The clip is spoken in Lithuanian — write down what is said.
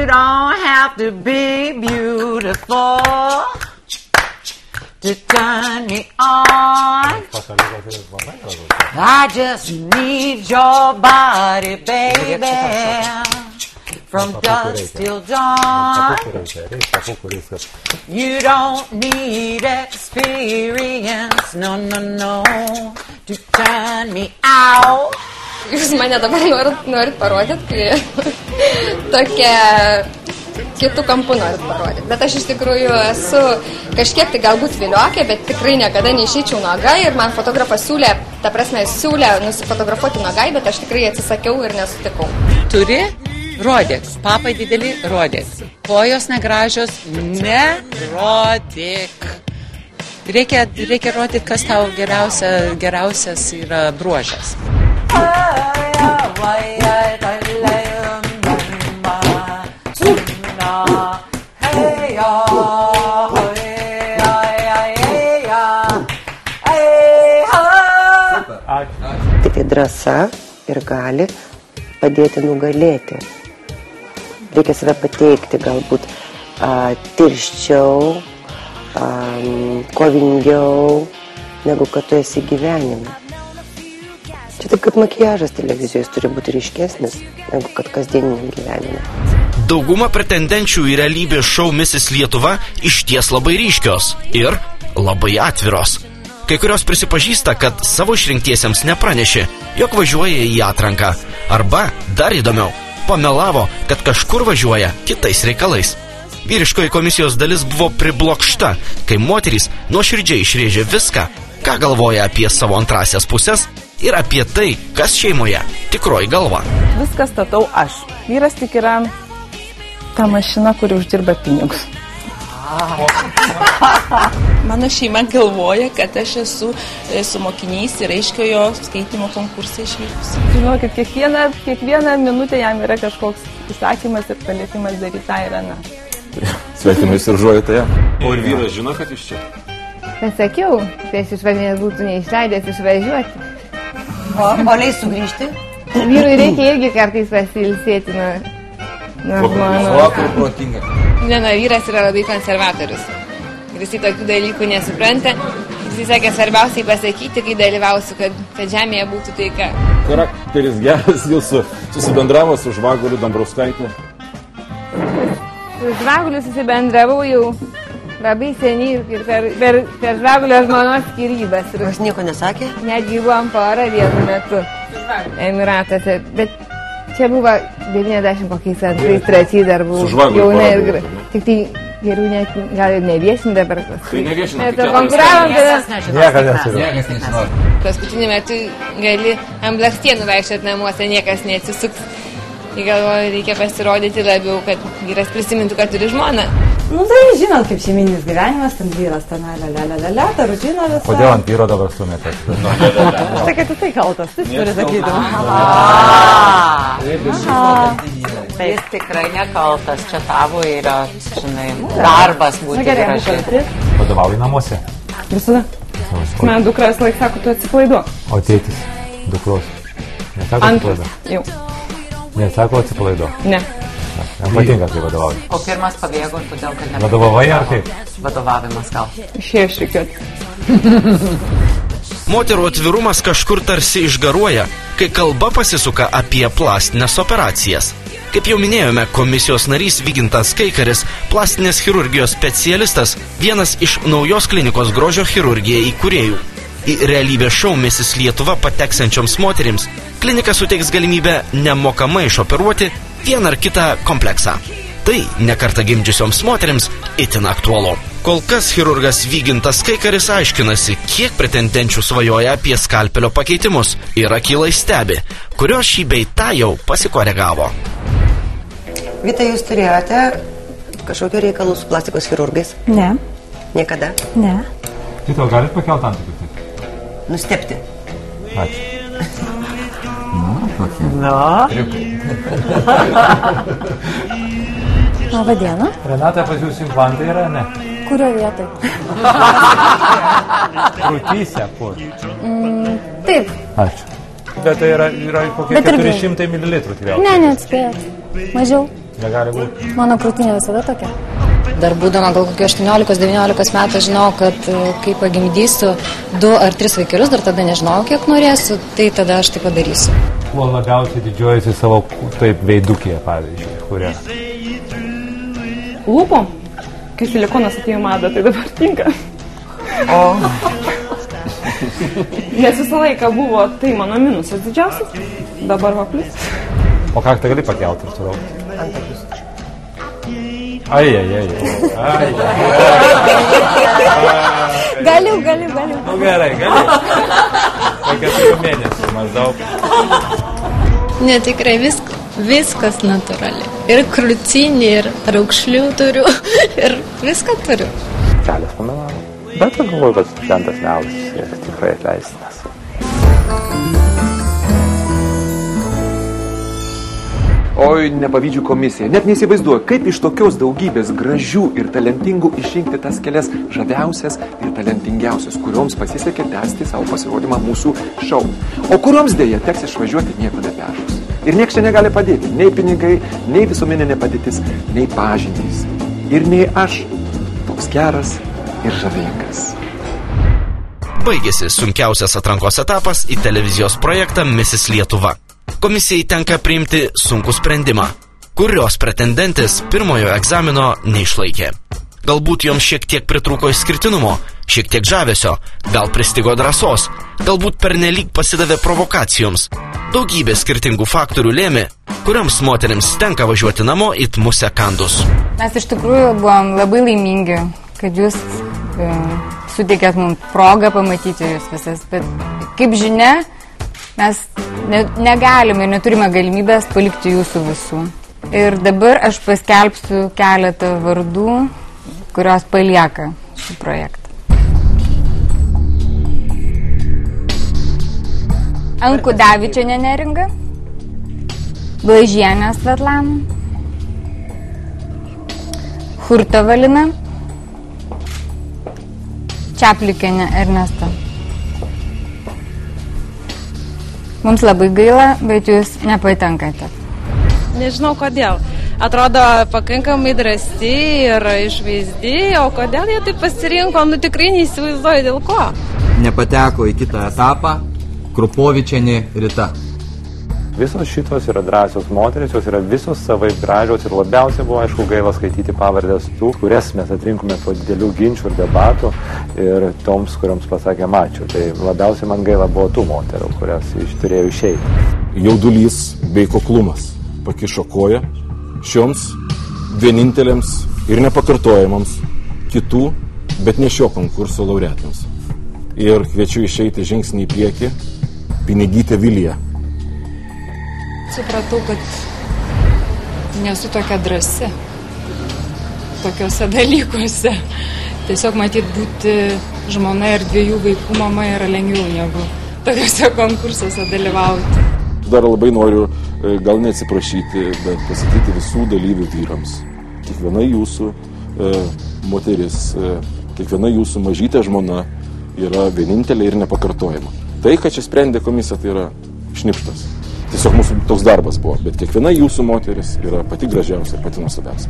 don't have to be beautiful to turn me on. I just need your body, baby, from dusk till dawn. You don't need experience, no, to turn me out. Jūs mane dabar norit parodyti, kai tokia kitų kampų norit parodyti. Bet aš iš tikrųjų esu kažkiek tai galbūt viliokė, bet tikrai niekada neišeičiau nuogai ir man fotografas siūlė nusifotografuoti nuogai, bet aš tikrai atsisakiau ir nesutikau. Turi? Rodyk. Papai didelį, rodyk. Kojos negražios, nerodyk. Reikia rodyti, kas tau geriausias yra bruožas. Tai drąsa ir gali padėti nugalėti. Reikia save pateikti galbūt tirščiau, kovingiau, negu kad tu esi gyvenime. Čia taip kaip makiažas televizijos turi būti ryškesnis, negu kad kasdieniniam gyvenime. Dauguma pretendenčių į realybės šou Misis Lietuva išties labai ryškios ir labai atviros. Kai kurios prisipažįsta, kad savo išrinktiesiems nepranešė, jog važiuoja į atranką. Arba, dar įdomiau, pamelavo, kad kažkur važiuoja kitais reikalais. Vyriškoji komisijos dalis buvo priblokšta, kai moterys nuoširdžiai išrėžė viską, ką galvoja apie savo antrasias pusės ir apie tai, kas šeimoje tikroji galva. Viską statau aš. Vyras tik yra ta mašina, kuri uždirba pinigus. Mano šeima galvoja, kad aš esu su mokiniais ir aiškiojo skaitymo konkursą išvykus. Žinau, kad kiekvieną minutę jam yra kažkoks įsakymas ir palietimas daryti tą ir aną. Sveikinus ir žuojate. O ir vyras žino, kad iš čia? Pasakiau, prieš išvažinės būtų neišleidęs išvažiuoti. O leis sugrįžti? Vyrui reikia irgi kartais pasilsėti nuo žmonos. Mano vyras yra labai konservatorius. Ir jis tokių dalykų nesupranta. Jis sakė, svarbiausiai pasakyti, kai dalyvausiu, kad žemėje būtų taika. Charakteris geras jūsų susibendravo su Žvaguliu Dambrauskaitė. Su Žvaguliu susibendravau jau labai seniai ir per Žvagulio žmonos skyrybas. Aš nieko nesakė? Netgi buvom porą vienu metu Emiratuose. Bet čia buvo 92-3 dar buvau jauna ir tik tai geriau net gal ir neviešinti dabar. Tai neviešinti. Konkuravom tada. Niekas nesinori. Paskutinį metu gali ant blakstienų vaikščioti namuose, niekas neatsisuks. Ir galvoju, reikia pasirodyti labiau, kad vyras prisimintų, kad turi žmoną. Nu tai žinot, kaip šeimininis gyvenimas, ten vyras ten ta rutina visą. Kodėl ant vyro dabar stumėte? Tai kad tai kaltas, tai turi sakyti. Jis tikrai nekaltas, čia tavo yra, žinai, darbas būti gražiai. Vadovauji namuose? Visada. Man dukras laik sako, tu atsipalaiduok. O tėtis, dukros? Nesako atsipalaiduok? Jau. Nesako atsipalaiduok? Ne. Jam patinka, kai vadovauji. O pirmas pabėgo, todėl, kad nepabėgo. Vadovavai ar kaip? Vadovavimas gal. Išėjo išrikiuoti. Moterų atvirumas kažkur tarsi išgaruoja, kai kalba pasisuka apie plastines operacijas. Kaip jau minėjome, komisijos narys Vygintas Kaikaris, plastinės chirurgijos specialistas, vienas iš naujos klinikos grožio chirurgija įkūrėjų. Į realybės šou Misis Lietuva pateksančioms moterims klinika suteiks galimybę nemokamai išoperuoti vieną ar kitą kompleksą. Tai nekartą gimdžiusioms moterims itin aktualu. Kol kas chirurgas Vygintas Kaikaris aiškinasi, kiek pretendenčių svajoja apie skalpelio pakeitimus ir akylai stebi, kurios šį bei tą jau pasikoregavo. Vita, jūs turėjote kažkokio reikalų su plastikos chirurgais? Ne. Niekada? Ne. Tito, galit pakelt antakius? Nustepti. Ačiū. Labą dieną. Renata, pas jūs implantai yra, ne? Kurio vietoj? Krūtyse, kur? Taip. Ačiū. Bet tai yra kokie 400 ml tikriausiai. Ne, neatspėjot. Mažiau. negali būti. Mano krūtinė visada tokia. Dar būdama gal kokio 18-19 metų žinau, kad kai pagimdysiu 2 ar 3 vaikelius, dar tada nežinau, kiek norėsiu, tai tada aš tai padarysiu. Kuo labiausiai didžiuojasi savo taip veidukėje, pavyzdžiui, kuria? Lūpom. Kai silikonas atėjo madą, tai dabar tinka. O. Nes visą laiką buvo tai mano minusas didžiausias, dabar va plius. O kaktą gali pakelti ir suraukti? Antakius. Ai. Galiu. Nu gerai, gali. Po 4 mėnesių maždaug. Ne, tikrai viskas natūraliai. Ir krūtinį, ir raukšlių turiu, ir viską turiu. Kelias pamelavo. Bet aš galvoju, kad šventas melas ir tikrai atleistinas. Oi, nepavydžiu komisija. Net neįsivaizduoju, kaip iš tokios daugybės gražių ir talentingų išrinkti tas kelias žaviausias ir talentingiausias, kurioms pasisekė tęsti savo pasirodymą mūsų šou. O kurioms dėja teks išvažiuoti nieko nebežus. Ir nieks čia negali padėti. Nei pinigai, nei visuomeninė padėtis, nei pažintys. Ir nei aš. Toks geras ir žavingas. Baigėsi sunkiausias atrankos etapas į televizijos projektą Misis Lietuva. Komisijai tenka priimti sunkų sprendimą, kurios pretendentės pirmojo egzamino neišlaikė. Galbūt joms šiek tiek pritrūko išskirtinumo, šiek tiek žavesio, gal pristigo drąsos, galbūt pernelyg pasidavė provokacijoms. Daugybė skirtingų faktorių lėmė, kurioms moterims tenka važiuoti namo it musę kandus. Mes iš tikrųjų buvom labai laimingi, kad jūs suteikėt mums progą pamatyti jūs visas, bet kaip žinia, mes negalime ir neturime galimybės palikti jūsų visų. Ir dabar aš paskelbsiu keletą vardų, kurios palieka šį projektą. Ankudavičienė Neringa, Blažienė Svetlana, Hurta Valina, Čaplikienė Ernesta. Mums labai gaila, bet jūs nepatenkate. Nežinau kodėl. Atrodo pakankamai drąsi ir išvaizdi, o kodėl jie taip pasirinko, tikrai neįsivaizduoju dėl ko. Nepateko į kitą etapą Krupovičienė Rita. Visos šitos yra drąsios moteris, jos yra visos savai gražios ir labiausiai buvo, aišku, gaila skaityti pavardės tų, kurias mes atrinkome po didelių ginčių ir debatų ir toms, kurioms pasakė ačiū. Tai labiausiai man gaila buvo tų moterų, kurias turėjo išeiti. Jaudulys bei kuklumas pakišo koją šioms vienintelėms ir nepakartojamams kitų, bet ne šio konkurso laureatams. Ir kviečiu išeiti žingsnį į priekį Pinigytė Vilija. Supratau, kad nesu tokia drąsi tokiuose dalykuose. Tiesiog matyt būti žmona ir 2 vaikų mama yra lengviau negu tokiuose konkursuose dalyvauti. Dar labai noriu gal neatsiprašyti, bet pasakyti visų dalyvių vyrams. Kiekviena jūsų moteris, kiekviena jūsų mažytė žmona yra vienintelė ir nepakartojama. Tai, kad čia sprendė komisija, tai yra šnipštas. Tiesiog mūsų toks darbas buvo, bet kiekviena jūsų moteris yra pati gražiausia ir pati nuostabiausia.